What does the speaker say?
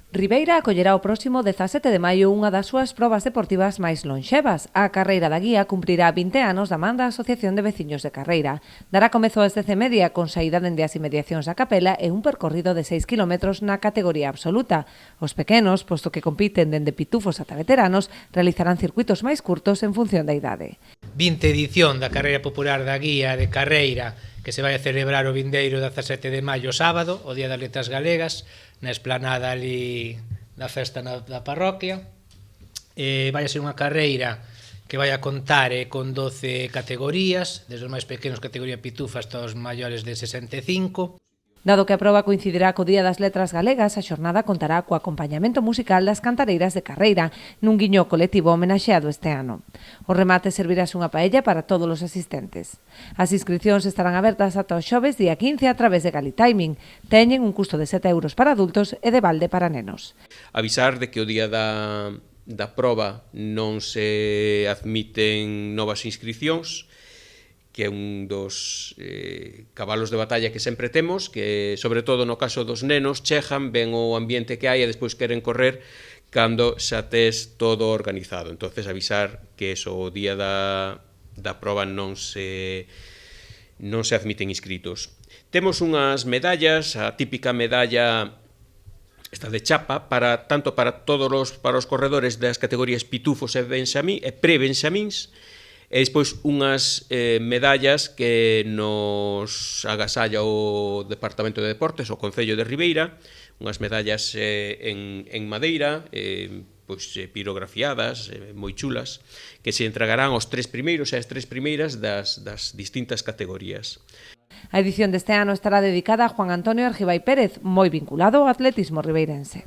Ribeira acollerá o próximo 17 de maio unha das súas probas deportivas máis lonxevas. A carreira da Guía cumprirá 20 anos da man da Asociación de Veciños de Carreira. Dará comezo ás 10:30 con saída dende as inmediacións da capela e un percorrido de 6 km na categoría absoluta. Os pequenos, posto que compiten dende pitufos ata veteranos, realizarán circuitos máis curtos en función da idade. 20 edición da Carreira Popular da Guía de Carreira que se vai a celebrar o vindeiro 17 de maio sábado, o Día das Letras Galegas, na esplanada ali da festa da parroquia. Vai a ser unha carreira que vai a contar con 12 categorías, desde os máis pequenos categoría pitufa hasta os maiores de 65. Dado que a proba coincidirá co Día das Letras Galegas, a xornada contará co acompañamento musical das cantareiras de Carreira, nun guiño colectivo homenaxeado este ano. O remate servirase unha paella para todos os asistentes. As inscricións estarán abertas ata o xoves día 15 a través de Galitiming. Teñen un custo de 7 euros para adultos e de balde para nenos. Avisar de que o día da proba non se admiten novas inscricións, que é un dos cabalos de batalla que sempre temos, que, sobre todo no caso dos nenos, chegan, ven o ambiente que hai e despois queren correr cando xa tes todo organizado. Entonces avisar que eso, o día da proba non se admiten inscritos. Temos unhas medallas, a típica medalla esta de chapa, tanto para os corredores das categorías pitufos e pre-benxamíns, e despois unhas medallas que nos agasalla o Departamento de Deportes, o Concello de Ribeira, unhas medallas en madeira, pirografiadas, moi chulas, que se entregarán aos 3 primeiros e as 3 primeiras das distintas categorías. A edición deste ano estará dedicada a Juan Antonio Argibay Pérez, moi vinculado ao atletismo ribeirense.